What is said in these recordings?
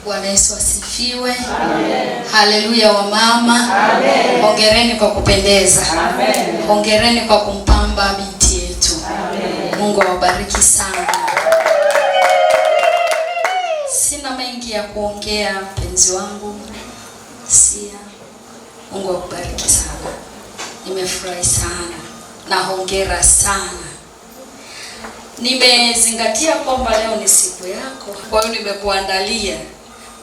Bwana Yesu asifiwe. Amen. Haleluya wamama. Amen. Hongereni kwa kupendeza. Amen. Hongereni kwa kumpamba binti yetu. Amen. Mungu awabariki sana. Sina mengi ya kuongea mpenzi wangu. Mungu akubariki sana. Nimefurahi sana na hongera sana. Nimezingatia kwamba leo ni siku yako. Kwa hiyo nimekuandalia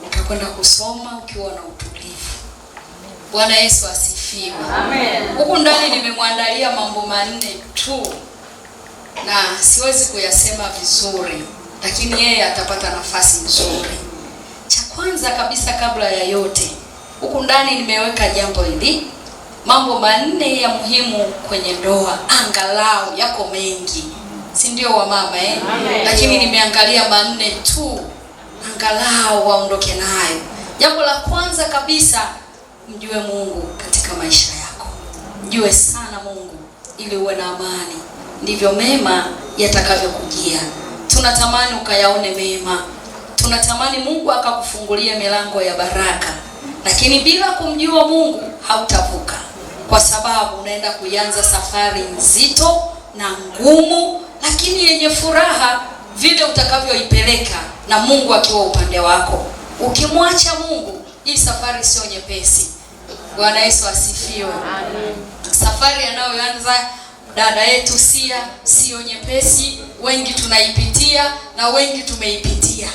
utakwenda kusoma ukiwa na utulivu. Bwana Yesu asifiwe. Amen. Huku ndani nimemwandalia mambo 4 tu na siwezi kuyasema vizuri, lakini yeye atapata nafasi nzuri. Cha kwanza kabisa kabla ya yote, huku ndani nimeweka jambo hili, mambo 4 ya muhimu kwenye ndoa. Angalau yako mengi, si ndio wa mama lakini nimeangalia 4 tu, angalau waondoke nayo. Jambo la kwanza kabisa, mjue Mungu katika maisha yako. Mjue sana Mungu ili uwe na amani, ndivyo mema yatakavyokujia. Tunatamani ukayaone mema, tunatamani Mungu akakufungulia milango ya baraka, lakini bila kumjua Mungu hautavuka, kwa sababu unaenda kuanza safari nzito na ngumu, lakini yenye furaha vile utakavyoipeleka na Mungu akiwa upande wako. Ukimwacha Mungu, hii safari sio nyepesi. Bwana Yesu asifiwe. Amen. Safari anayoanza dada yetu sio nyepesi. Wengi tunaipitia na wengi tumeipitia.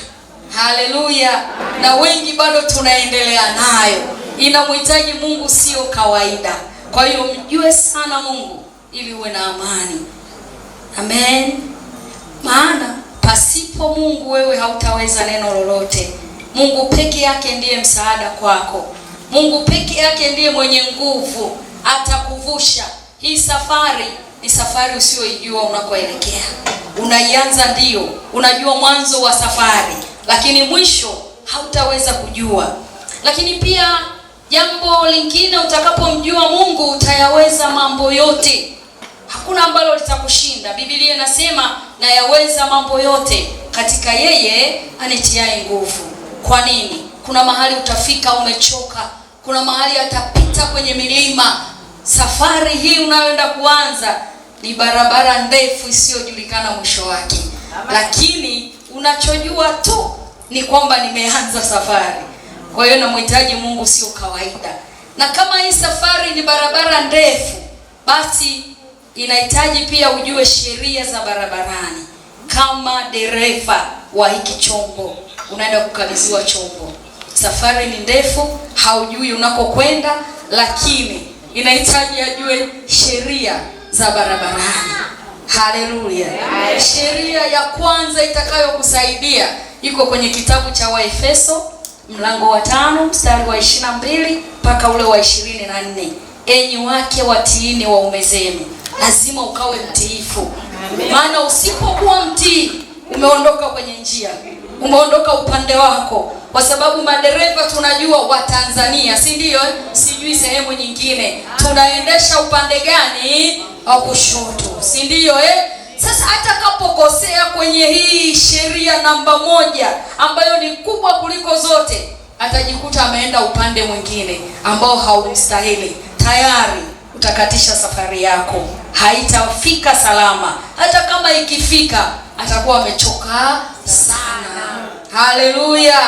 Haleluya. Na wengi bado tunaendelea nayo. Inamhitaji Mungu, sio kawaida. Kwa hiyo mjue sana Mungu ili uwe na amani. Amen. Maana pasipo Mungu wewe hautaweza neno lolote. Mungu peke yake ndiye msaada kwako. Mungu peke yake ndiye mwenye nguvu, atakuvusha. Hii safari ni safari usiyoijua unakoelekea. Unaianza ndio, unajua mwanzo wa safari, lakini mwisho hautaweza kujua. Lakini pia jambo lingine, utakapomjua Mungu utayaweza mambo yote. Hakuna ambalo litakushinda. Biblia inasema na yaweza mambo yote katika yeye anitiaye nguvu. Kwa nini? Kuna mahali utafika umechoka, kuna mahali atapita kwenye milima. Safari hii unayoenda kuanza ni barabara ndefu isiyojulikana mwisho wake. Lakini unachojua tu ni kwamba nimeanza safari. Kwa hiyo namhitaji Mungu sio kawaida. Na kama hii safari ni barabara ndefu, basi inahitaji pia ujue sheria za barabarani. Kama dereva wa hiki chombo, unaenda kukabidhiwa chombo. Safari ni ndefu, haujui unakokwenda, lakini inahitaji ajue sheria za barabarani. Haleluya. Sheria ya kwanza itakayokusaidia iko kwenye kitabu cha Waefeso mlango wa 5 mstari wa 22 mpaka ule wa 24. Enyi wake watiini waume zenu. Lazima ukawe mtiifu. Maana usipokuwa mtii, umeondoka kwenye njia, umeondoka upande wako. Kwa sababu madereva tunajua wa Tanzania, si ndio? Sijui sehemu nyingine tunaendesha upande gani? Wa kushoto, si ndio? Sasa atakapokosea kwenye hii sheria namba 1 ambayo ni kubwa kuliko zote, atajikuta ameenda upande mwingine ambao haumstahili. Tayari utakatisha safari yako, haitafika salama. Hata kama ikifika, atakuwa amechoka sana. Haleluya.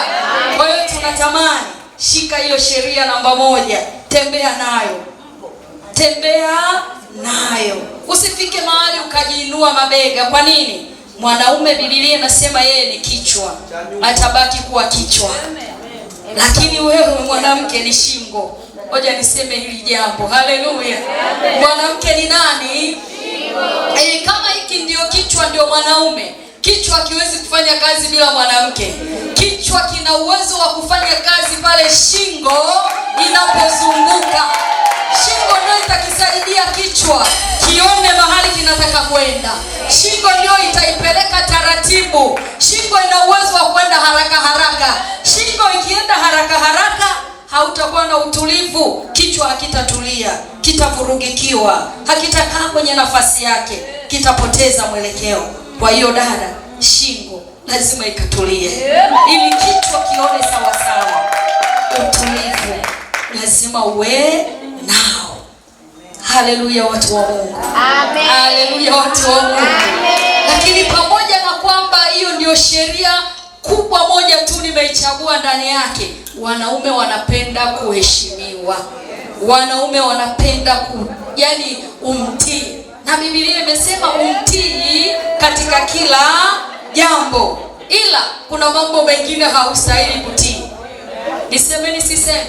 Kwa hiyo tunatamani, shika hiyo sheria namba 1, tembea nayo. Tembea nayo. Usifike mahali ukajiinua mabega. Kwa nini? Mwanaume Biblia inasema yeye ni kichwa, atabaki kuwa kichwa. Lakini wewe mwanamke ni shingo. Ngoja niseme hili jambo. Haleluya. Mwanamke ni nani? Kama hiki ndio kichwa, ndio mwanaume. Kichwa hakiwezi kufanya kazi bila mwanamke. Kichwa kina uwezo wa kufanya kazi pale shingo inapozunguka. Shingo ndio itakisaidia kichwa kione mahali kinataka kwenda. Shingo ndio itaipeleka taratibu. Shingo ina uwezo wa kwenda haraka haraka. Shingo ikienda haraka haraka, hautakuwa na utulivu. Kichwa hakitatulia, kitavurugikiwa, hakitakaa kwenye nafasi yake, kitapoteza mwelekeo. Kwa hiyo dada, shingo lazima ikatulie ili kichwa kione sawa. lazima uwe nao. Haleluya watu wa Mungu. Amen. Haleluya watu wa Mungu. Amen. Lakini pamoja na kwamba hiyo ndio sheria kubwa moja tu nimeichagua ndani yake, wanaume wanapenda kuheshimiwa. Wanaume wanapenda yani umtii. Na Biblia imesema umtii katika kila jambo. Ila kuna mambo mengine haustahili kutii. Niseme nisiseme?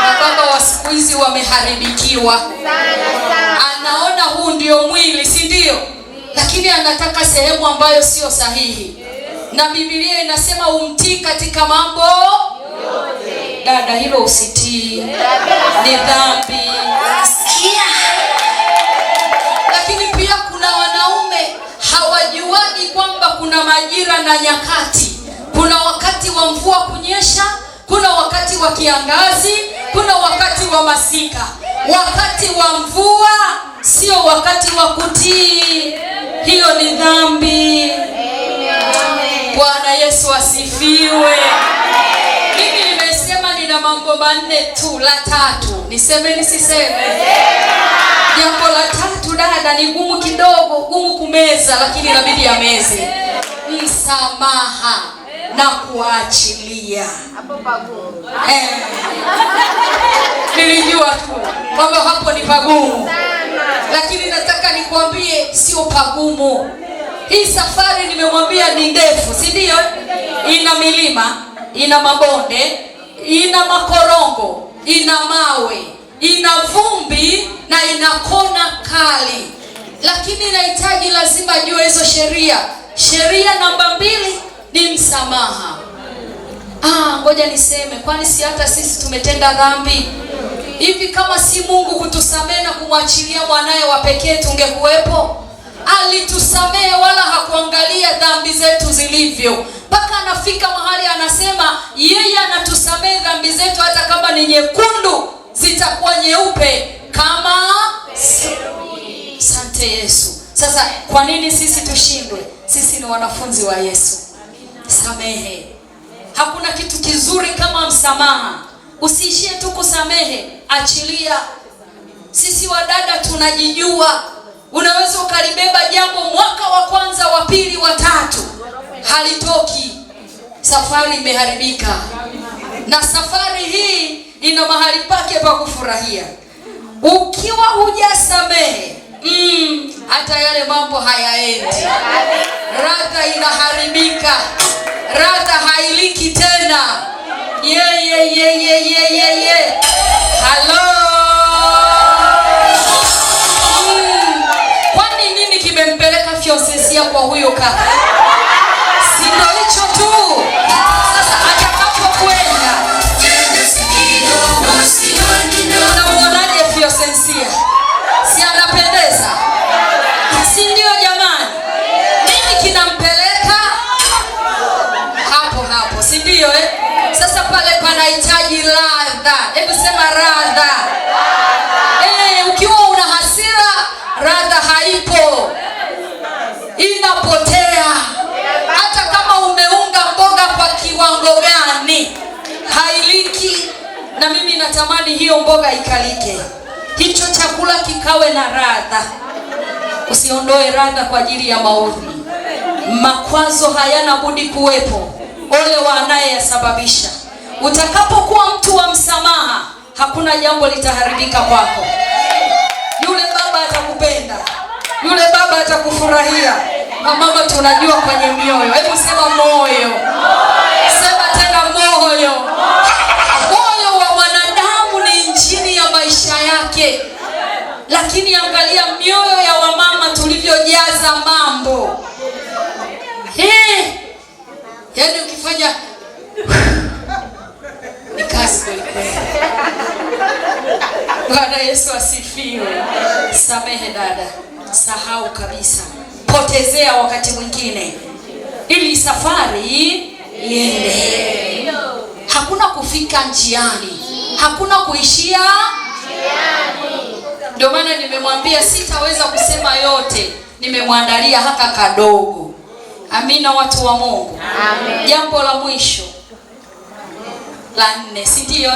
Na baba wa siku hizi wameharibikiwa. Anaona huu ndio mwili, si ndio? Lakini anataka sehemu ambayo sio sahihi. Na Biblia inasema umtii katika mambo yote. Dada, hilo usitii. Ni dhambi. Sikia. Lakini pia kuna wanaume hawajuagi kwamba kuna majira na nyakati. Kuna wakati wa mvua kunyesha, kuna wakati wa kiangazi, kuna wakati wa masika. Wakati wa mvua sio wakati wa kutii. Hiyo ni dhambi. Bwana Yesu asifiwe. Mimi nimesema nina mambo manne tu, la tatu niseme nisiseme? Jambo la tatu dada ni gumu kidogo, gumu kumeza, lakini inabidi ameze. Msamaha na kuachilia. Hapo pagumu. Nilijua tu kwamba hapo ni pagumu. Lakini nataka nikwambie sio pagumu. Hii safari nimemwambia ni ndefu, si ndio? Ina milima, ina mabonde, ina makorongo, ina mawe, ina vumbi na ina kona kali. Lakini inahitaji lazima ajue hizo sheria. Sheria namba 2 ni msamaha. Ngoja niseme, kwani si hata sisi tumetenda dhambi? Hivi kama si Mungu kutusamehe na kumwachilia mwanae wa pekee tungekuwepo? Alitusamehe wala hakuangalia dhambi zetu zilivyo. Mpaka anafika mahali anasema yeye anatusamehe dhambi zetu hata kama ni nyekundu zitakuwa nyeupe kama seruji. Asante Yesu. Sasa kwa nini sisi tushindwe? Sisi ni wanafunzi wa Yesu. Samehe. Hakuna kitu kizuri kama msamaha. Usiishie tu kusamehe, achilia. Sisi wadada tunajijua. Unaweza ukalibeba jambo mwaka wa kwanza, wa pili, wa tatu, halitoki. Safari imeharibika. Na safari hii ina mahali pake pa kufurahia. Ukiwa hujasamehe, hata yale mambo hayaendi. Radha inaharibika. Radha hailiki tena. Hello. Kwani nini kimempeleka Fiosesia kwa huyo kaka? Si ndio hicho tu. Sasa atakapokwenda, unamuonaje Fiosesia? Si anapendeza? Si ndio jamani? Nini kinampeleka hapo, si ndio Sasa pale panahitaji radha. Hebu sema radha. Ukiwa una hasira, radha haipo. Inapotea. Hata kama umeunga mboga kwa kiwango gani, hailiki. Na mimi natamani hiyo mboga ikalike. Hicho chakula kikawe na radha. Usiondoe radha kwa ajili ya maudhi. Makwazo hayana budi kuwepo. Ole wa anayeyasababisha. Utakapokuwa mtu wa msamaha, hakuna jambo litaharibika kwako. Yule baba atakupenda. Yule baba atakufurahia. Mama tunajua kwenye mioyo. Hebu sema moyo. Sema tena moyo. Moyo wa mwanadamu ni injini ya maisha yake. Lakini angalia mioyo ya wamama tulivyojaza mambo. Yaani ukifanya ni kazi kweli. Bwana Yesu asifiwe. Samehe dada. Sahau kabisa. Potezea wakati mwingine ili safari iende. Hakuna kufika njiani. Hakuna kuishia njiani. Ndio maana nimemwambia sitaweza kusema yote. Nimemwandalia haka kadogo. Amina watu wa Mungu. Amen. Jambo la mwisho. La 4, si ndio?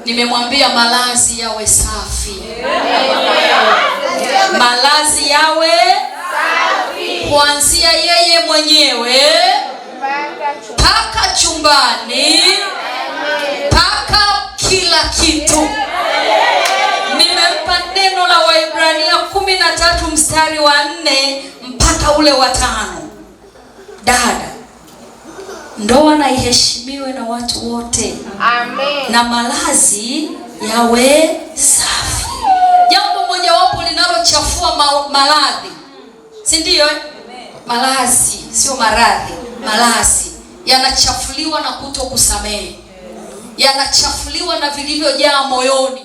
Nimemwambia malazi yawe safi. Malazi yawe safi. Kuanzia yeye mwenyewe mpaka chumbani, mpaka kila kitu. Nimempa neno la Waebrania 13 mstari wa 4 mpaka ule wa 5. Dada, ndoa na iheshimiwe na watu wote. Amen. Na malazi yawe safi. Jambo mojawapo linalochafua malazi, si ndio? Malazi sio maradhi. Malazi yanachafuliwa na kutokusamehe, yanachafuliwa na vilivyojaa moyoni.